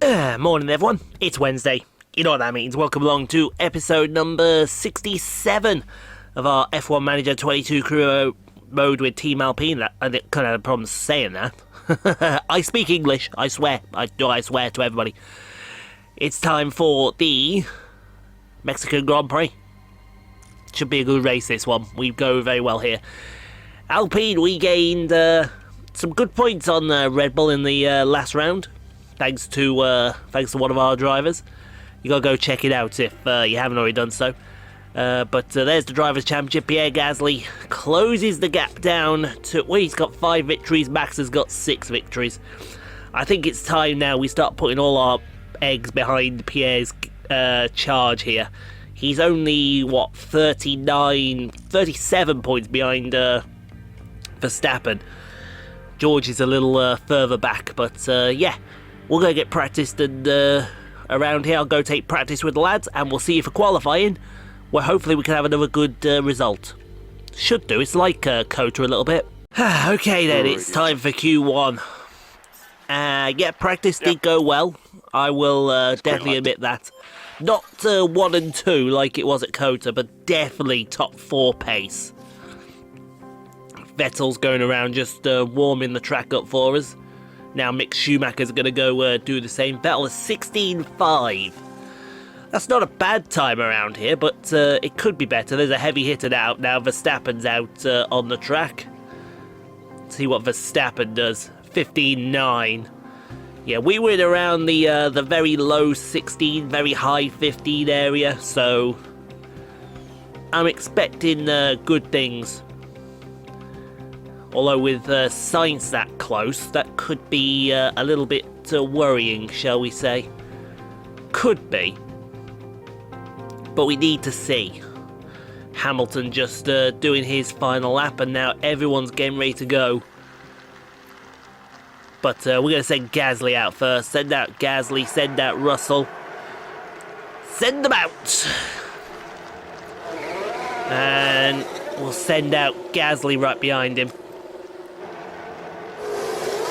Morning everyone, it's Wednesday. You know what that means. Welcome along to episode number 67 of our F1 Manager 22 career mode with Team Alpine. I kind of had a problem saying that. I speak English, I swear. I swear to everybody. It's time for the Mexican Grand Prix. Should be a good race, this one. We go very well here. Alpine, we gained some good points on Red Bull in the last round. Thanks to one of our drivers. You gotta go check it out if you haven't already done so. But there's the Drivers' Championship. Pierre Gasly closes the gap down to... Well, he's got 5 victories. Max has got 6 victories. I think it's time now we start putting all our eggs behind Pierre's charge here. He's only, 37 points behind Verstappen. George is a little further back, but yeah. We're going to get practiced and around here. I'll go take practice with the lads and we'll see you for qualifying, where hopefully we can have another good result. Should do. It's like COTA a little bit. Okay then, it's time for Q1. Yeah, practice did go well. I will definitely admit that. Not 1 and 2 like it was at COTA, but definitely top 4 pace. Vettel's going around just warming the track up for us. Now Mick Schumacher's going to go do the same. Vettel is 16.5. That's not a bad time around here, but it could be better. There's a heavy hitter out now. Verstappen's out on the track. Let's see what Verstappen does. 15.9. Yeah, we were in around the very low 16, very high 15 area, so I'm expecting good things. Although with Sainz that close, that could be a little bit worrying, shall we say. Could be. But we need to see. Hamilton just doing his final lap, and now everyone's getting ready to go. But we're going to send Gasly out first. Send out Gasly, send out Russell. Send them out! And we'll send out Gasly right behind him.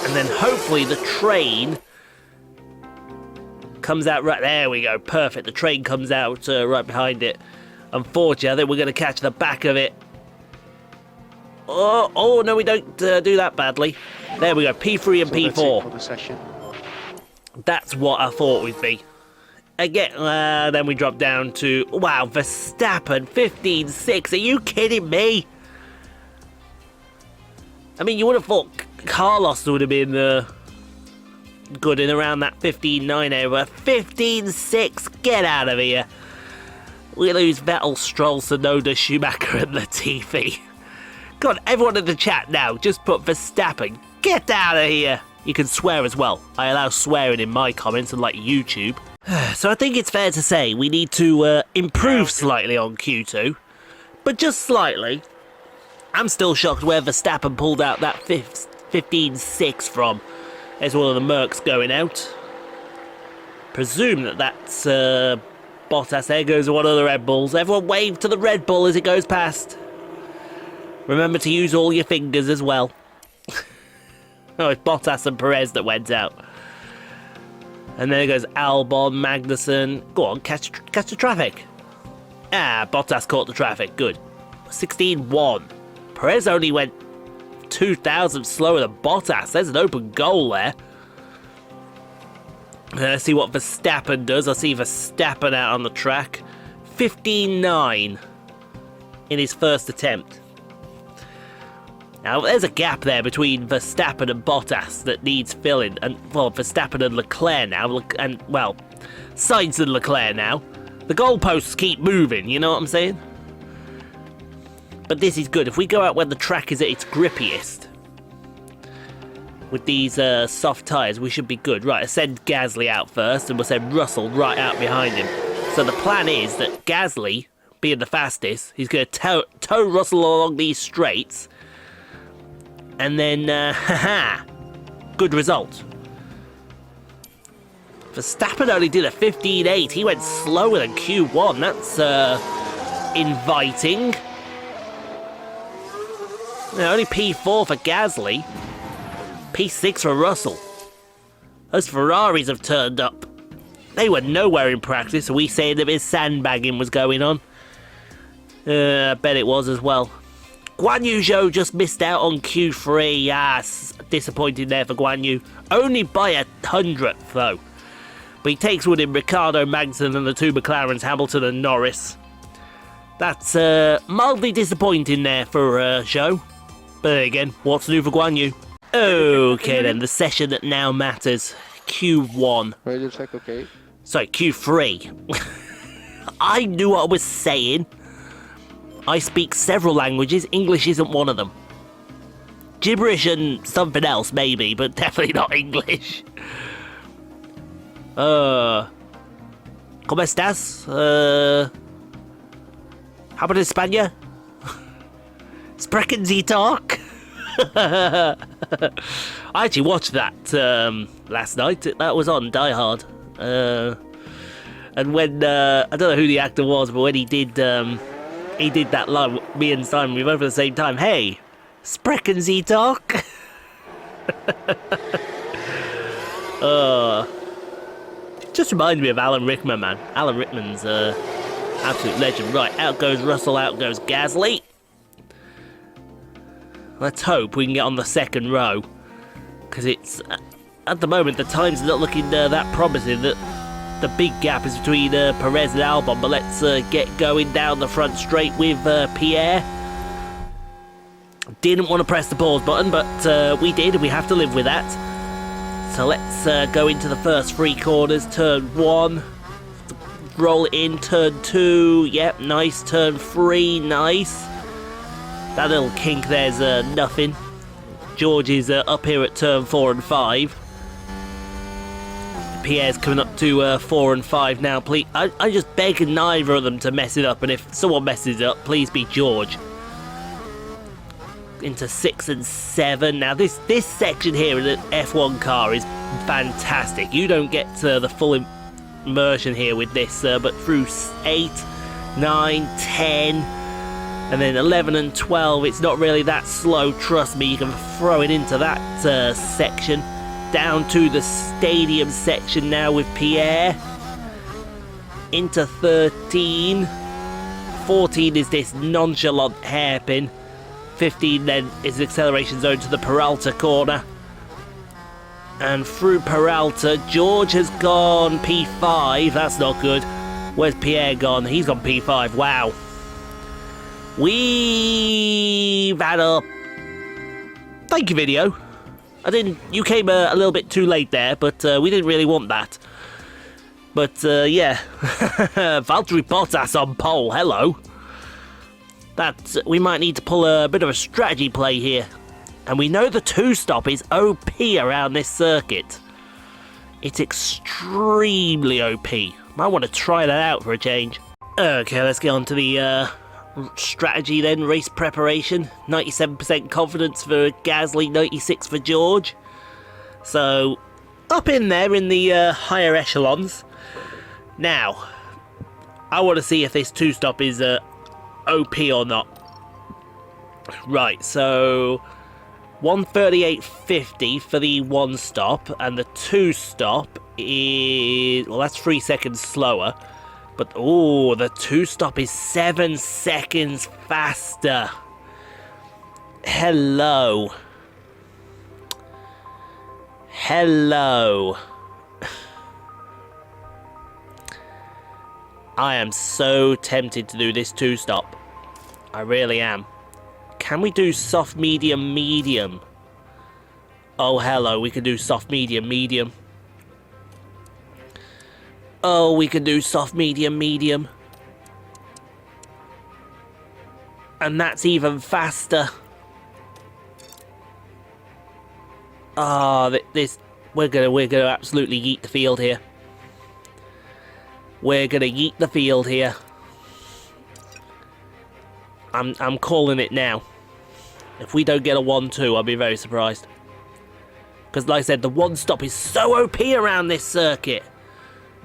And then hopefully the train comes out right... There we go, perfect. The train comes out right behind it. Unfortunately, I think we're going to catch the back of it. Oh no, we don't do that badly. There we go, P3 and P4. That's what I thought we'd be. Again, then we drop down to... Wow, Verstappen, 15.6. Are you kidding me? I mean, you would have thought Carlos would have been good in around that 15.9 area. 15.6, get out of here. We lose Vettel, Stroll, Tsunoda, Schumacher and Latifi. God, everyone in the chat now, just put Verstappen. Get out of here. You can swear as well. I allow swearing in my comments, unlike YouTube. So I think it's fair to say we need to improve slightly on Q2. But just slightly. I'm still shocked where Verstappen pulled out that 15.6 from. There's one of the Mercs going out. Presume that's Bottas. There goes one of the Red Bulls. Everyone wave to the Red Bull as it goes past. Remember to use all your fingers as well. Oh, it's Bottas and Perez that went out. And then it goes Albon, Magnussen. Go on, catch the traffic. Bottas caught the traffic. Good. 16.1. Perez only went 2,000 slower than Bottas. There's an open goal there. Let's see what Verstappen does. I see Verstappen out on the track. 15.9 in his first attempt. Now, there's a gap there between Verstappen and Bottas that needs filling. And, well, Verstappen and Leclerc now. And, well, Sainz and Leclerc now. The goalposts keep moving, you know what I'm saying? But this is good. If we go out when the track is at its grippiest, with these soft tyres, we should be good. Right, I'll send Gasly out first, and we'll send Russell right out behind him. So the plan is that Gasly, being the fastest, he's going to tow Russell along these straights. And then, good result. Verstappen only did a 15.8. He went slower than Q1. That's inviting. Only P4 for Gasly. P6 for Russell. Those Ferraris have turned up. They were nowhere in practice, so we saying a bit of sandbagging was going on. I bet it was as well. Guan Yu Zhou just missed out on Q3. Disappointing there for Guan Yu. Only by 100th though. But he takes with him Ricciardo, Magnussen and the two McLarens, Hamilton and Norris. That's mildly disappointing there for Zhou. But again, what's new for Guan Yu? Okay then, the session that now matters. Q1. Radio check, okay. Sorry, Q3. I knew what I was saying. I speak several languages. English isn't one of them. Gibberish and something else, maybe, but definitely not English. ¿Cómo estás? How about España? Sprechen Sie Talk? I actually watched that last night. That was on Die Hard. And when I don't know who the actor was, but when he did that line, me and Simon, we both at the same time. Hey, sprechen Sie Talk? Just reminded me of Alan Rickman, man. Alan Rickman's absolute legend. Right, out goes Russell, out goes Gasly. Let's hope we can get on the second row, because it's at the moment the time's not looking that promising. That the big gap is between Perez and Albon, but let's get going down the front straight with Pierre. Didn't want to press the pause button, but we did, and we have to live with that. So let's go into the first three corners. Turn 1, roll it in. Turn 2, yep, nice. Turn 3, nice. That little kink there's nothing. George is up here at turn 4 and 5. Pierre's coming up to 4 and 5 now. Please, I just beg neither of them to mess it up, and if someone messes it up, please be George. Into 6 and 7. Now this section here in the F1 car is fantastic. You don't get the full immersion here with this, but through 8, 9, 10, and then 11 and 12, it's not really that slow. Trust me, you can throw it into that section. Down to the stadium section now with Pierre. Into 13. 14 is this nonchalant hairpin. 15 then is the acceleration zone to the Peralta corner. And through Peralta, George has gone P5. That's not good. Where's Pierre gone? He's gone P5. Wow. We've had a... Thank you, video. You came a little bit too late there, but we didn't really want that. But, yeah. Valtteri Bottas on pole. Hello. We might need to pull a bit of a strategy play here. And we know the two-stop is OP around this circuit. It's extremely OP. Might want to try that out for a change. Okay, let's get on to the strategy then. Race preparation. 97% confidence for Gasly, 96 for George. So, up in there in the higher echelons. Now, I want to see if this two-stop is OP or not. Right, so 1:38.50 for the one stop, and the two stop is, well, that's 3 seconds slower, but oh, the two stop is 7 seconds faster. Hello. I am so tempted to do this two stop. I really am. Can we do soft, medium, medium? Oh, hello, we can do soft, medium, medium. Oh, we can do soft, medium, medium. And that's even faster. Ah, we're gonna absolutely yeet the field here. We're gonna yeet the field here. I'm calling it now. If we don't get a 1-2, I'll be very surprised. Because like I said, the one stop is so OP around this circuit.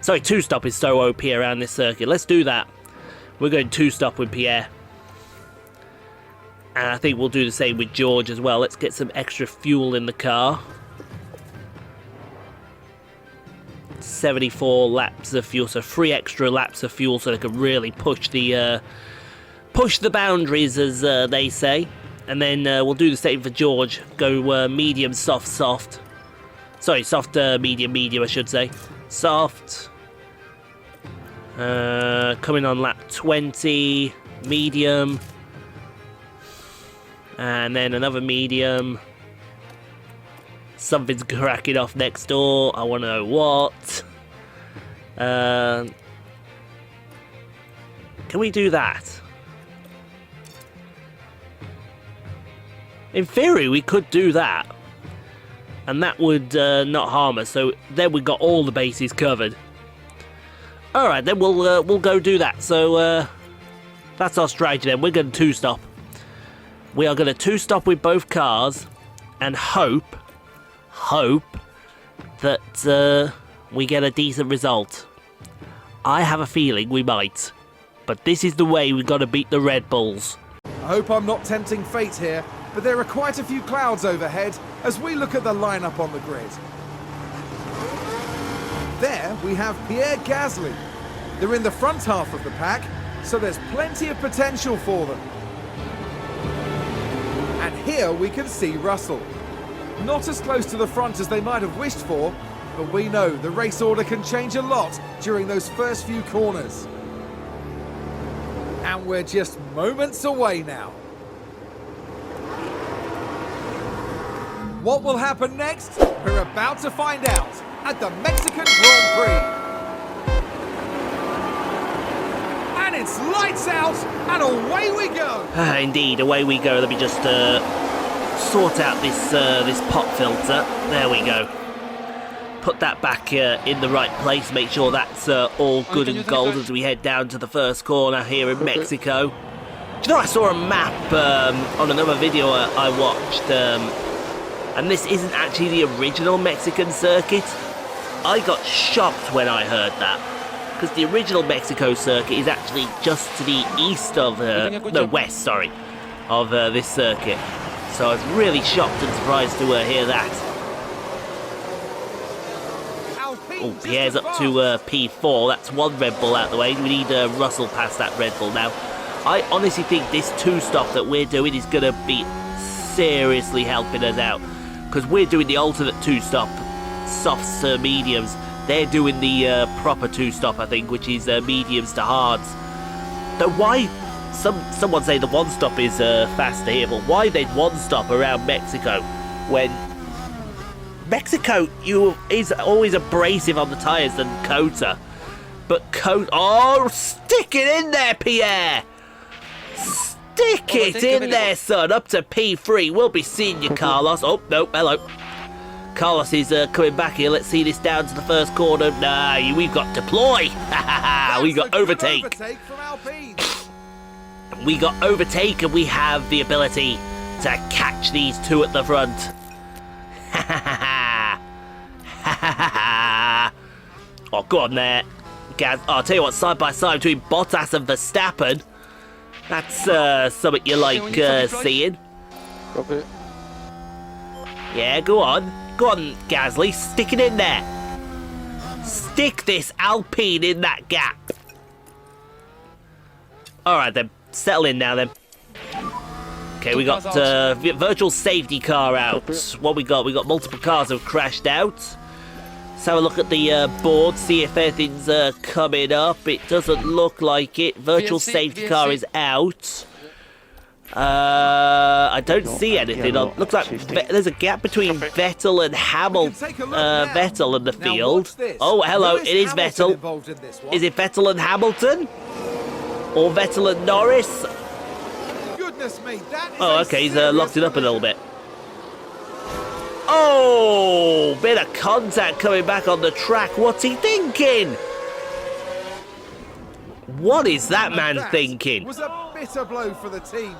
Sorry, two stop is so OP around this circuit. Let's do that. We're going two stop with Pierre. And I think we'll do the same with George as well. Let's get some extra fuel in the car. 74 laps of fuel, so 3 extra laps of fuel, so they can really push the boundaries, as they say. And then we'll do the same for George. Go medium, soft, soft. Sorry, soft, medium, medium, I should say. Soft. Coming on lap 20. Medium. And then another medium. Something's cracking off next door. I want to know what. Can we do that? In theory, we could do that. And that would not harm us. So then we've got all the bases covered. Alright, then we'll go do that. So that's our strategy then. We're going to two-stop. We are going to two-stop with both cars. And hope that we get a decent result. I have a feeling we might. But this is the way we've got to beat the Red Bulls. I hope I'm not tempting fate here, but there are quite a few clouds overhead as we look at the lineup on the grid. There we have Pierre Gasly. They're in the front half of the pack, so there's plenty of potential for them. And here we can see Russell. Not as close to the front as they might have wished for, but we know the race order can change a lot during those first few corners. And we're just moments away now. What will happen next? We're about to find out at the Mexican Grand Prix. And it's lights out, and away we go. Indeed, away we go. Let me just sort out this pop filter. There we go. Put that back in the right place. Make sure that's all good and gold as we head down to the first corner here in Mexico. Do you know, I saw a map on another video I watched, and this isn't actually the original Mexican circuit. I got shocked when I heard that, because the original Mexico circuit is actually just to the east of, no, west, sorry, of this circuit. So I was really shocked and surprised to hear that. Oh, Pierre's up to P4. That's one Red Bull out the way. We need Russell past that Red Bull now. I honestly think this two-stop that we're doing is going to be seriously helping us out. Because we're doing the alternate two-stop, softs to mediums. They're doing the proper two-stop, I think, which is mediums to hards. Though why... Someone say the one-stop is faster here, but why then one-stop around Mexico when... Mexico is always abrasive on the tyres than Cota. But oh, stick it in there, Pierre! Stick it in there, son! Up to P3. We'll be seeing you, Carlos. Oh, no, hello. Carlos is coming back here. Let's see this down to the first corner. Nah, we've got deploy. We've got overtake. From Alpine. We got overtake, and we have the ability to catch these two at the front. Oh, go on there, Gaz. Oh, I'll tell you what, side by side between Bottas and Verstappen. That's something you like seeing. Yeah, go on. Go on, Gasly. Stick it in there. Stick this Alpine in that gap. Alright then. Settle in now then. Okay, we got virtual safety car out. What we got? We got multiple cars have crashed out. Let's have a look at the board, see if anything's coming up. It doesn't look like it. Virtual safety car is out. I don't see anything. Looks like there's a gap between Vettel and Hamilton. Vettel in the field. Oh, hello, it is Vettel. Is it Vettel and Hamilton? Or Vettel and Norris? Oh, okay, he's locked it up a little bit. Oh, bit of contact coming back on the track. What's he thinking? What is that man thinking? Was a bitter blow for the team,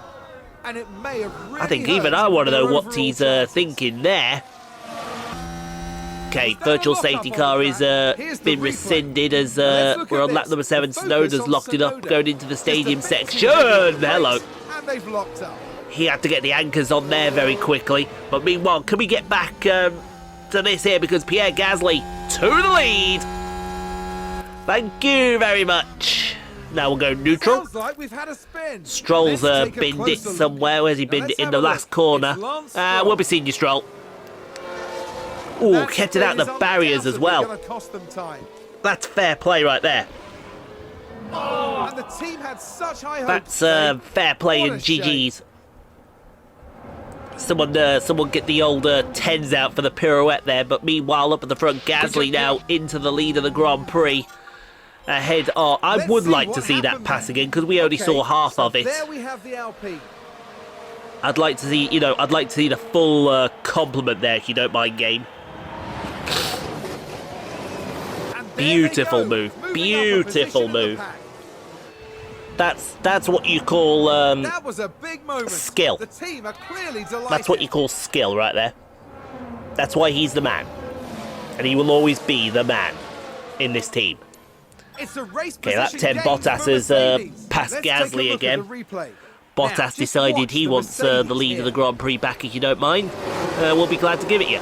and it may have really I think even I want to know what he's thinking there. Okay, virtual safety car is been rescinded as we're on lap number 7. Snowden's locked it up going into the stadium section. Hello. And they've locked up. He had to get the anchors on there very quickly. But meanwhile, can we get back to this here? Because Pierre Gasly to the lead. Thank you very much. Now we'll go neutral. Sounds like we've had a spin. Stroll's Let's take a binned it closer look. somewhere. Where's he Now binned let's it? In have the a last look. corner. It's Lance Stroll. We'll be seeing you, Stroll. Ooh, That kept it spin out the is barriers as undoubtedly well. gonna cost them time. That's fair play right there. And the team had such high hopes. That's today. fair play What and a shame. GG's. Someone get the old 10s out for the pirouette there, but meanwhile up at the front, Gasly now into the lead of the Grand Prix. Ahead, I Let's would see like what to see that happened pass there. again because we only Okay, saw half so of it. There we have the Alpine. I'd like to see, I'd like to see the full complement there, if you don't mind, game. And there Beautiful they go, move, moving up a beautiful position in the move. pack. That's what you call That was a big moment. skill. The team are clearly delighted. that's what you call skill right there. That's why he's the man, and he will always be the man in this team. It's a race Okay, that position 10 gain Bottas for has Mercedes. passed Let's take a Gasly look again. at the replay. Bottas Now, just decided watch he the wants the Mercedes lead of the here. Grand Prix back, if you don't mind. We'll be glad to give it you.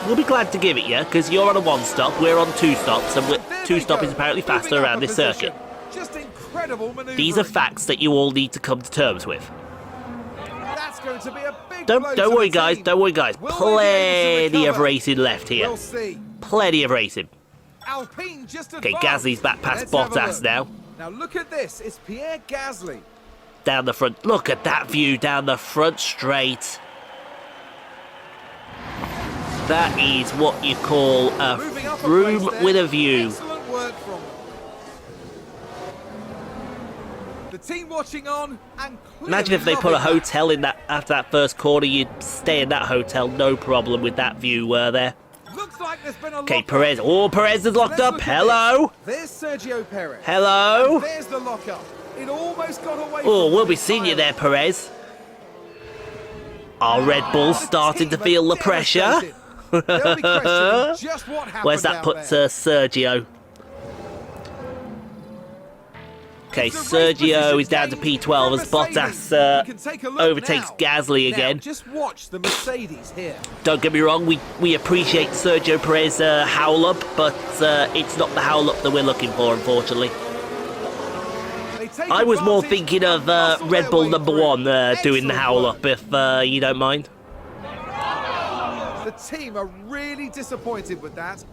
We'll be glad to give it you, because you're on a 1-stop, we're on 2 stops, and There 2-stop they is go, apparently moving faster up around a this position. circuit. Just incredible maneuvering. These are facts that you all need to come to terms with. That's going to be a big Don't blow to worry, the guys. team. Don't worry, guys. Will they be able to Plenty of recover? racing left here. We'll see. Plenty of racing. Alpine just Okay, advanced. Gasly's back past Let's have a Bottas look. now. Now look at this. It's Pierre Gasly. Down the front. Look at that view down the front straight. That is what you call a Moving up a room place there. with a view. Excellent work from them. The team watching on and Imagine if they put a loving that. hotel in that after that first corner. You'd stay in that hotel, no problem with that view there. Looks like there's been a Okay, lock-up. Perez. Oh, Perez is locked Let's up. look at Hello. this. There's Sergio Perez. Hello. And there's the lockup. It almost got away. Oh, from we'll them be seeing you entirely. there, Perez. Our Red Bull starting to team are feel the pressure. devastated. They'll be questioning just what happened Where's that out put there. Sergio? Okay, It's a race Sergio is down to position P12 as gain for Mercedes. Bottas We can take a look overtakes now. Gasly Now, again. just watch the Mercedes here. Don't get me wrong, we appreciate Sergio Perez howl up, but it's not the howl up that we're looking for, unfortunately. They take I was more advantage thinking of and muscle Red their Bull way number through. 1 doing the Excellent howl work. up, if you don't mind. The team are really disappointed with that.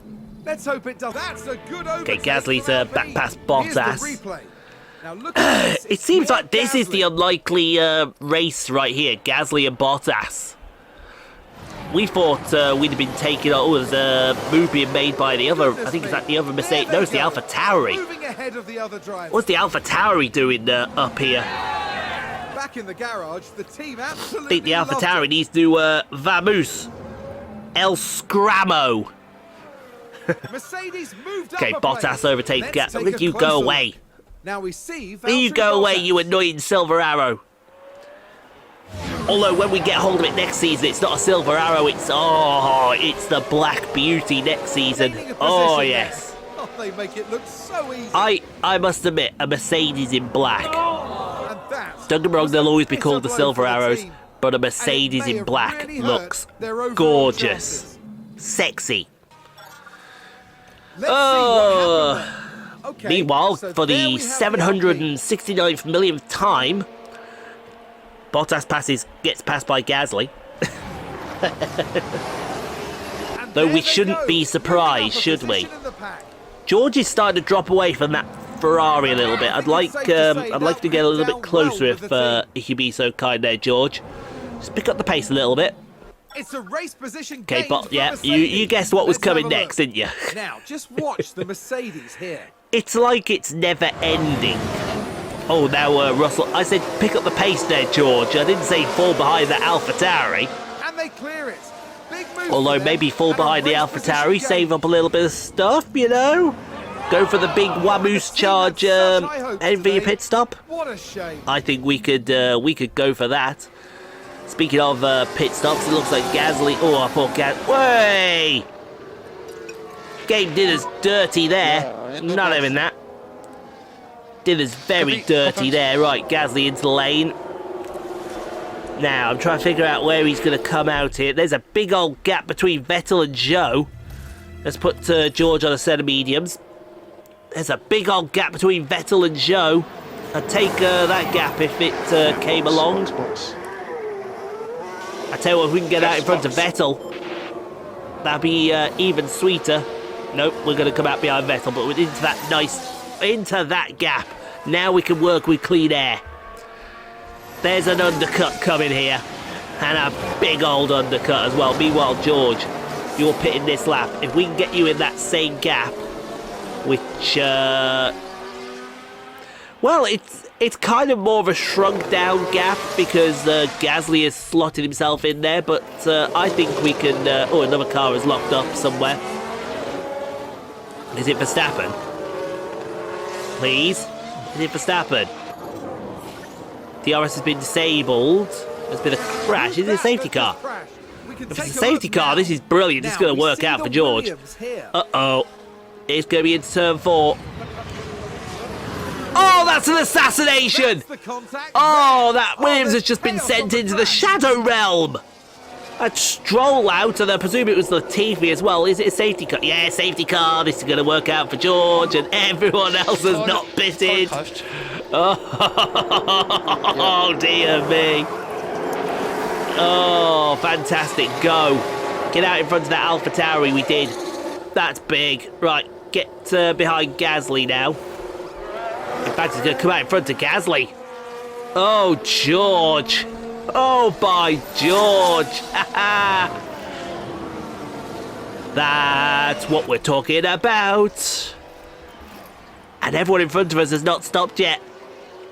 Let's hope it does. That's a good overtake. Gasly's, from Alpine. back past Here's the Bottas. replay. Now look at this. It It's seems Pierre like this is the Gasly. unlikely race right here, Gasly and Bottas. We thought we'd have been taking there's a move being made by the other, I think it's like the other Mercedes, There no, it's they the go. Alpha Tauri. Moving ahead of the other drivers. What's the Alpha Tauri doing up here? Back in the garage, the team I absolutely think the Alpha loved Tauri it. needs to vamoose. El Scramo. Mercedes moved Okay, up a place. Bottas overtakes Let's Gasly. take a You go closer away. look. Now we see There you Valtteri go away, Bottas. you annoying Silver Arrow. Although when we get hold of it next season, it's not a Silver Arrow, it's the Black Beauty next season. Gaining a Oh position yes. there. Oh, they make it look so easy. I must admit, a Mercedes in black. And that Don't get me wrong, was they'll a always be bitter called the blow Silver for the Arrows, team. but a And it Mercedes may in have black really hurt looks their overall gorgeous, chances. sexy. Let's Oh. see what happened there. Okay, Meanwhile, so for there the we have the Alpine. 769th millionth time, Bottas gets passed by Gasly. And Though there we they shouldn't go, be moving surprised, up a should we? position in the pack. George is starting to drop away from that Ferrari a little bit. I'd like safe to say I'd like that to get a little went bit closer down well with the if you'd be so kind there, George. Just pick up the pace a little bit. It's a race position Okay, gained but for yeah, Mercedes. you guessed what was Let's have coming a look. next, didn't you? Now, just watch the Mercedes here. It's like it's never ending. Oh, now Russell, I said pick up the pace there, George. I didn't say fall behind the Alpha Tauri. And they clear it. Big move Although for them, maybe fall and a behind the race Alpha position Tauri, gained. save up a little bit of stuff, you know? Go for the big Wamoose charge such high hopes heading for your today. pit stop. What a shame. I think we could go for that. Speaking of pit stops, it looks like Gasly. Oh, I thought Way! Game did us dirty there. Not even that. Did us very dirty there. Right, Gasly into the lane. Now, I'm trying to figure out where he's going to come out here. There's a big old gap between Vettel and Zhou. Let's put George on a set of mediums. There's a big old gap between Vettel and Zhou. I'd take that gap if it came along. I tell you what, if we can get out in front of Vettel, that'd be even sweeter. Nope, we're going to come out behind Vettel, but we're into that gap. Now we can work with clean air. There's an undercut coming here, and a big old undercut as well. Meanwhile, George, you're pitting this lap. If we can get you in that same gap, which, well, it's kind of more of a shrunk down gap because Gasly has slotted himself in there, but I think we can... oh, another car is locked up somewhere. Is it Verstappen? Please? Is it Verstappen? DRS has been disabled. There's been a crash. Is it a safety car? If it's a safety car, this is brilliant. This is going to work out for George. Uh-oh. It's going to be into turn 4. Oh, that's an assassination! Oh, that Williams has just been sent into the Shadow Realm. A stroll out, and I presume it was Latifi as well. Is it a safety car? Yeah, safety car. This is going to work out for George, and everyone else has not pitted. Oh, dear me. Oh, fantastic. Go. Get out in front of that AlphaTauri. We did. That's big. Right, get behind Gasly now. In fact, he's going to come out in front of Gasly. Oh, George. Oh, by George. That's what we're talking about. And everyone in front of us has not stopped yet.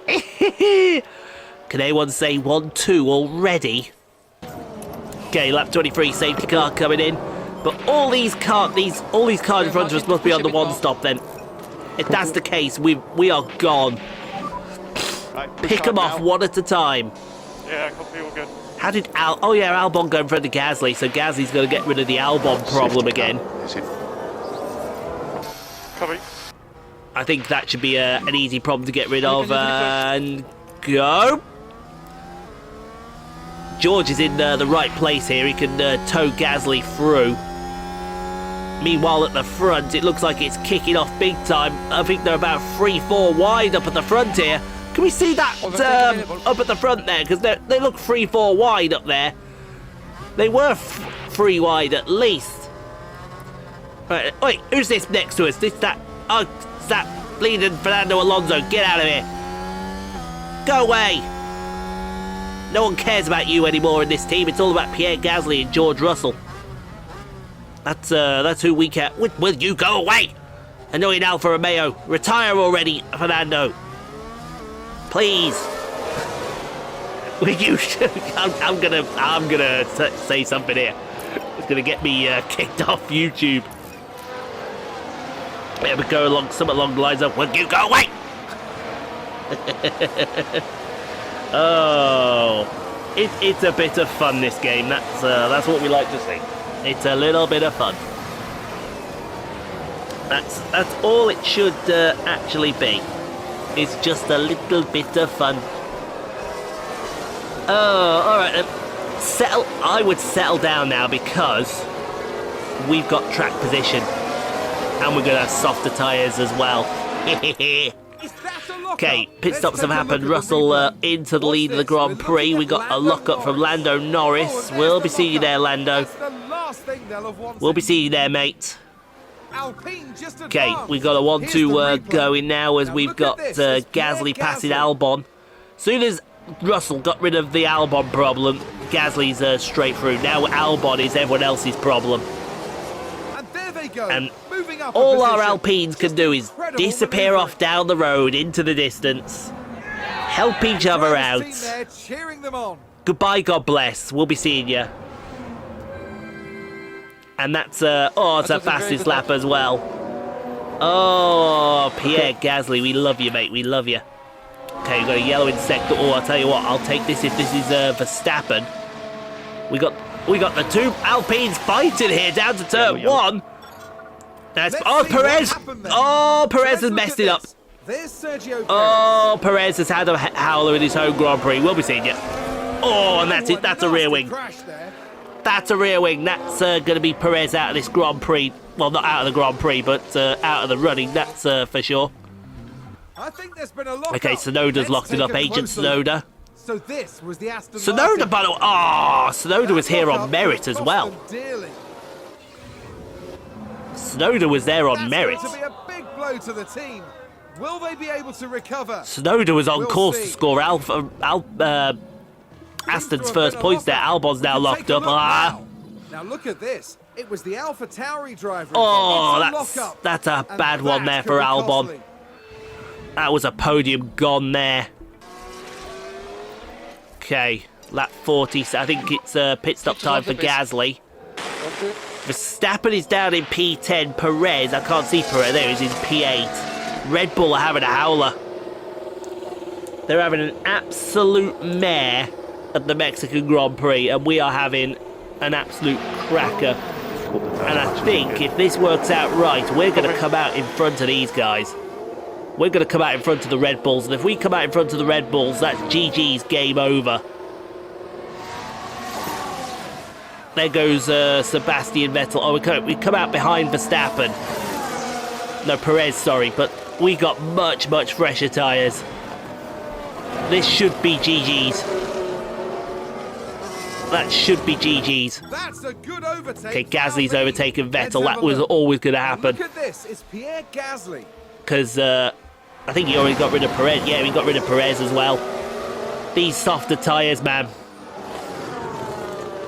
Can anyone say 1-2 already? Okay, lap 23, safety car coming in. But all these cars in front of us must be on the one stop then. If that's the case, we are gone. Right, pick them off one at a time. Yeah, copy, all good. How did oh yeah, Albon go in front of Gasly, so Gasly's going to get rid of the Albon problem again. Copy. I think that should be an easy problem to get rid of, and go. George is in the right place here. He can tow Gasly through. Meanwhile, at the front, it looks like it's kicking off big time. I think they're about 3-4 wide up at the front here. Can we see that up at the front there? Because they look 3-4 wide up there. They were 3 wide at least. Right, wait, who's this next to us? It's that bleeding Fernando Alonso. Get out of here. Go away. No one cares about you anymore in this team. It's all about Pierre Gasly and George Russell. That's who we care. Will you go away? Annoying Alfa Romeo. Retire already, Fernando. Please. Will you? I'm gonna say something here. It's gonna get me kicked off YouTube. Yeah, we go something along the lines of, will you go away? Oh, it's a bit of fun, this game. That's what we like to see. It's a little bit of fun. That's all it should actually be. It's just a little bit of fun. Oh, all right. I would settle down now because we've got track position, and we're gonna have softer tyres as well. Okay, pit stops have happened. Russell into the lead of the Grand Prix. We got a lockup from Lando Norris. We'll be seeing you there, Lando. We'll be seeing you there, mate. Okay, we got a 1-2 going now as we've got Gasly passing Albon. Soon as Russell got rid of the Albon problem, Gasly's straight through. Now Albon is everyone else's problem. And all our Alpines can do is disappear off down the road into the distance, help each other out. Goodbye, God bless. We'll be seeing you. And that's it's a fastest lap as well. Oh, Pierre Gasly, we love you, mate. We love you. Okay, we've got a yellow in sector. Oh, I'll tell you what, I'll take this if this is Verstappen. We got the two Alpines fighting here down to turn 1. That's Perez. Oh, Perez has messed it up. Oh, Perez has had a howler in his home Grand Prix. We'll be seeing you. Oh, and that's it. That's a rear wing. That's a rear wing. That's going to be Perez out of this Grand Prix. Well, not out of the Grand Prix, but out of the running. That's for sure. I think there's been a lock Okay, Tsunoda's locked it up. Agent Tsunoda. So this was the Aston Tsunoda, Martin. by the way. Oh, Tsunoda was here on Lock-up merit as cost well. them dearly. Tsunoda was there on That's merit. going to be a big blow to the team. Will they be able to recover? Tsunoda was on We'll course see. to score Aston's first points there. Albon's now locked up. Now look at this. It was the Alpha Tauri driver. Oh, It's a that's lock-up. a And bad one that there could for be Albon. costly. That was a podium gone there. Okay, lap 40. So I think it's pit stop time for Gasly. Verstappen is down in P10. Perez, I can't see Perez. There he's in P8. Red Bull are having a howler. They're having an absolute mare at the Mexican Grand Prix, and we are having an absolute cracker. And I think if this works out right, we're going to come out in front of these guys. We're going to come out in front of the Red Bulls, and if we come out in front of the Red Bulls, that's GG's game over. There goes Sebastian Vettel. Oh, we come out behind Verstappen. No, Perez, sorry, but we got much, much fresher tyres. This should be GG's. That should be GG's. That's a good overtake. Okay, Gasly's Alpine. overtaken Let's Vettel. have That a was look. always going to Now happen. Look at this. It's Pierre Gasly. Because I think he already got rid of Perez. Yeah, we got rid of Perez as well. These softer tyres, man.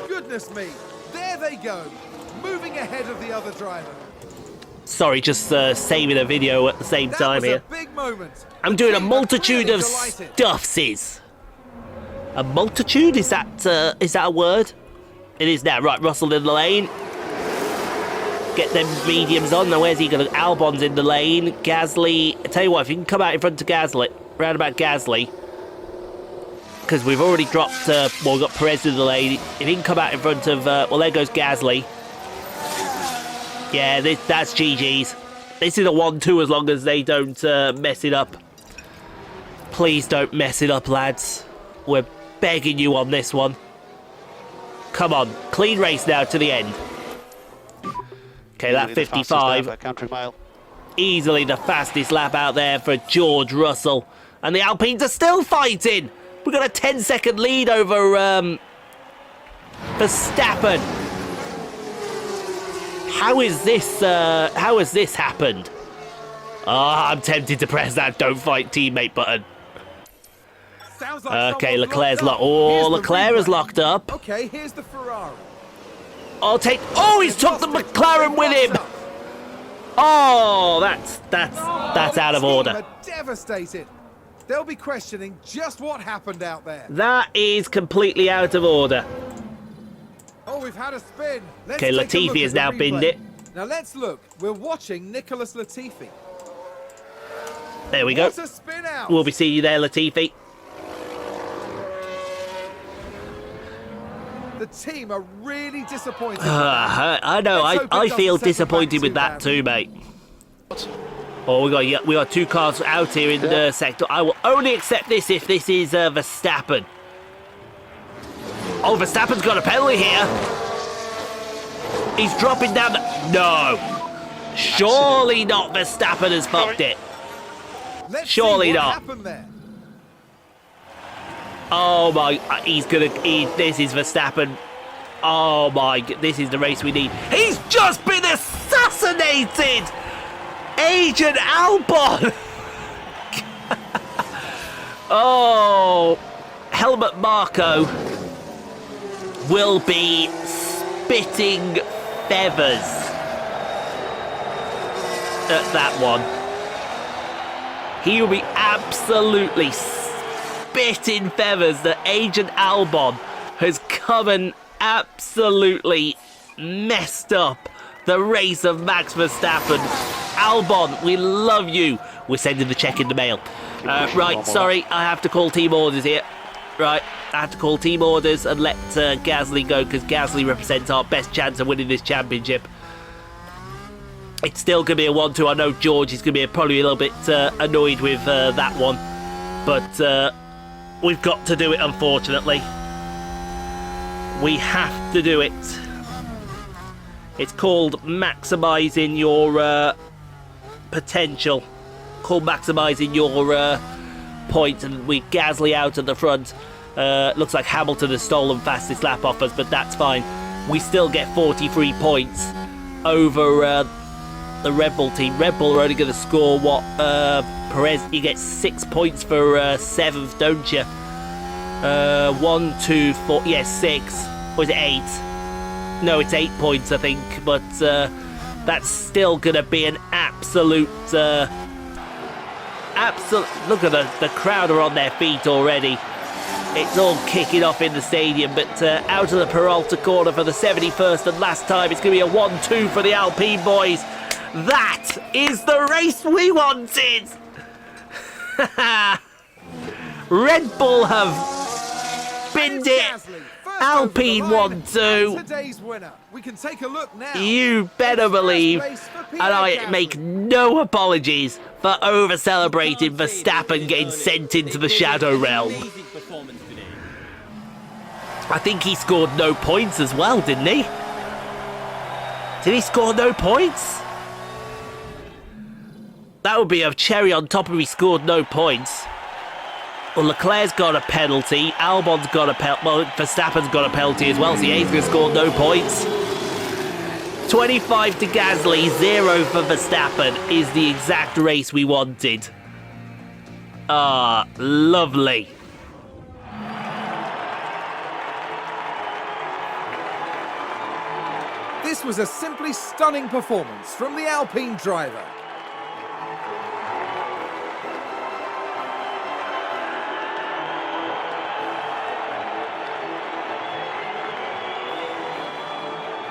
Goodness me. There they go. Moving ahead of the other driver. Sorry, just saving a video at the same That time was here. a big moment. I'm doing a The team are multitude really of delighted. stuffsies. A multitude? Is that a word? It is now. Right, Russell in the lane. Get them mediums on. Now, where's he going to... Albon's in the lane. Gasly... I tell you what, if you can come out in front of Gasly, round about Gasly, because we've already dropped... well, we've got Perez in the lane. If he can come out in front of... well, there goes Gasly. Yeah, that's GG's. This is a 1-2 as long as they don't mess it up. Please don't mess it up, lads. We're begging you on this one. Come on, clean race now to the end. Okay, that 55. Country mile. Easily the fastest lap out there for George Russell. And the Alpines are still fighting. We've got a 10-second lead over Verstappen. How has this happened? Ah, I'm tempted to press that don't fight teammate button. Sounds like Okay, someone's Leclerc's locked locked. up. Oh, Here's the Leclerc is replay. locked up. Okay, here's the Ferrari. I'll take... Oh, he's took the McLaren with him. Oh, that's out of order. Are devastated. They'll be questioning just what happened out there. That is completely out of order. Oh, we've had a spin. Let's Okay, take a Latifi look has at the now binned replay. it. Now let's look. We're watching Nicholas Latifi. There we go. What a spin out. We'll be seeing you there, Latifi. The team are really disappointed. I know. Let's hope it I feel doesn't set them disappointed back with too that too, badly. mate. Oh, we got two cars out here in the sector. I will only accept this if this is Verstappen. Oh, Verstappen's got a penalty here. He's dropping down the... No. Surely not. Verstappen has fucked it. Let's Surely see what not. happened there. Oh my, this is Verstappen. Oh my, this is the race we need. He's just been assassinated! Agent Albon! Oh, Helmut Marko will be spitting feathers at that one. He will be absolutely spitting feathers that Agent Albon has come and absolutely messed up the race of Max Verstappen. Albon, we love you. We're sending the check in the mail. Right, sorry, I have to call team orders here. Right, I have to call team orders and let Gasly go because Gasly represents our best chance of winning this championship. It's still going to be a 1-2. I know George is going to be probably a little bit annoyed with that one. But we've got to do it, unfortunately. We have to do it. It's called maximising your potential. Called maximising your points, and with Gasly out at the front, looks like Hamilton has stolen fastest lap off us, but that's fine. We still get 43 points over the Red Bull team. Red Bull are only going to score what? Perez, you get 6 points for 7th, don't you? 1, 2, 4, yeah, 6. Or is it 8? No, it's 8 points, I think, but that's still going to be an absolute... Look at the crowd are on their feet already. It's all kicking off in the stadium, but out of the Peralta corner for the 71st and last time, it's going to be a 1-2 for the Alpine boys. That is the race we wanted! Red Bull have binned it. Alpine 1-2. Today's winner. We can take a look now. You better believe, and I make no apologies for over-celebrating Verstappen getting sent into the shadow realm. I think he scored no points as well, didn't he? Did he score no points? That would be a cherry on top if he scored no points. Well, Leclerc's got a penalty. Albon's got a penalty. Well, Verstappen's got a penalty as well, so he's going to score no points. 25 to Gasly, 0 for Verstappen is the exact race we wanted. Ah, lovely. This was a simply stunning performance from the Alpine driver.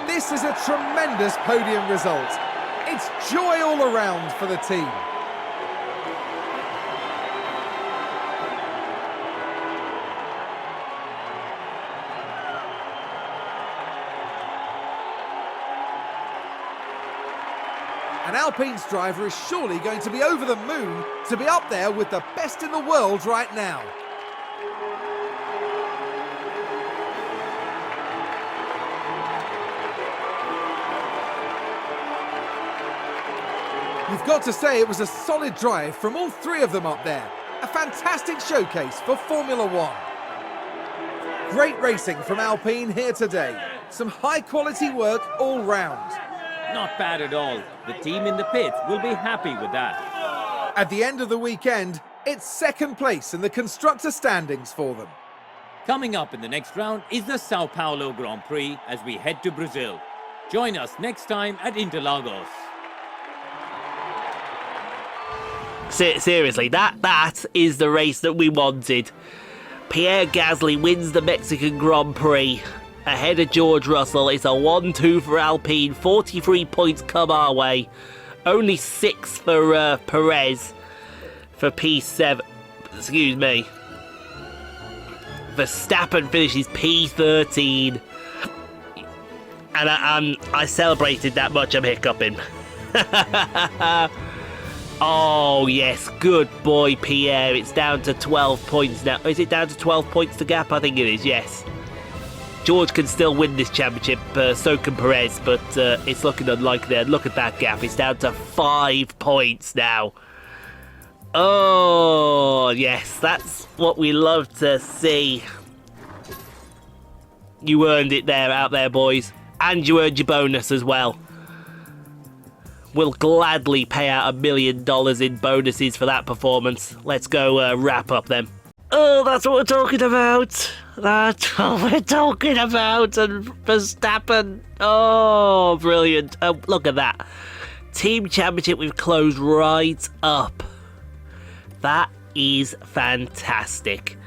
This is a tremendous podium result. It's joy all around for the team. And Alpine's driver is surely going to be over the moon to be up there with the best in the world right now. You've got to say it was a solid drive from all three of them up there. A fantastic showcase for Formula One. Great racing from Alpine here today. Some high quality work all round. Not bad at all. The team in the pits will be happy with that. At the end of the weekend, it's second place in the constructor standings for them. Coming up in the next round is the Sao Paulo Grand Prix as we head to Brazil. Join us next time at Interlagos. Seriously, that is the race that we wanted. Pierre Gasly wins the Mexican Grand Prix ahead of George Russell. It's a 1-2 for Alpine. 43 points come our way. Only 6 for Perez for P7. Excuse me. Verstappen finishes P13. And I celebrated that much, I'm hiccuping. Oh, yes. Good boy, Pierre. It's down to 12 points now. Is it down to 12 points to gap? I think it is, yes. George can still win this championship, so can Perez, but it's looking unlikely. Look at that gap. It's down to 5 points now. Oh, yes. That's what we love to see. You earned it there, out there, boys. And you earned your bonus as well. We'll gladly pay out $1 million in bonuses for that performance. Let's go wrap up then. Oh, that's what we're talking about. That's what we're talking about. And Verstappen. Oh, brilliant. Look at that. Team championship, we've closed right up. That is fantastic.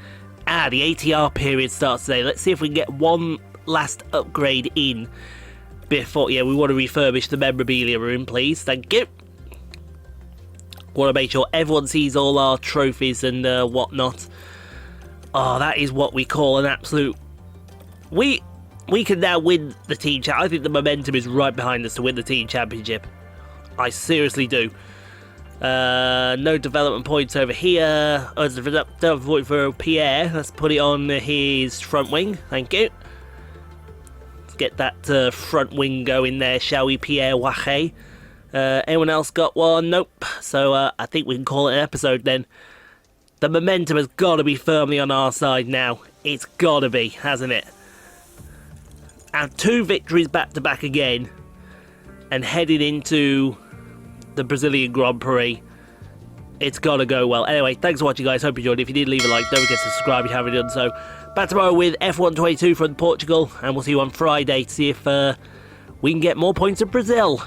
The ATR period starts today. Let's see if we can get one last upgrade in before. Yeah, we want to refurbish the memorabilia room, please. Thank you. Want to make sure everyone sees all our trophies and whatnot. Oh, that is what we call an absolute... We can now win the team championship. I think the momentum is right behind us to win the team championship. I seriously do. No development points over here. Development point for Pierre. Let's put it on his front wing. Thank you. get that front wing going there, shall we, Pierre Gasly? Anyone else got one? Nope. So I think we can call it an episode then. The momentum has got to be firmly on our side now. It's got to be, hasn't it? And 2 victories back-to-back again. And heading into the Brazilian Grand Prix. It's got to go well. Anyway, thanks for watching, guys. Hope you enjoyed it. If you did, leave a like. Don't forget to subscribe if you haven't done so. Back tomorrow with F1 22 from Portugal. And we'll see you on Friday to see if we can get more points at Brazil.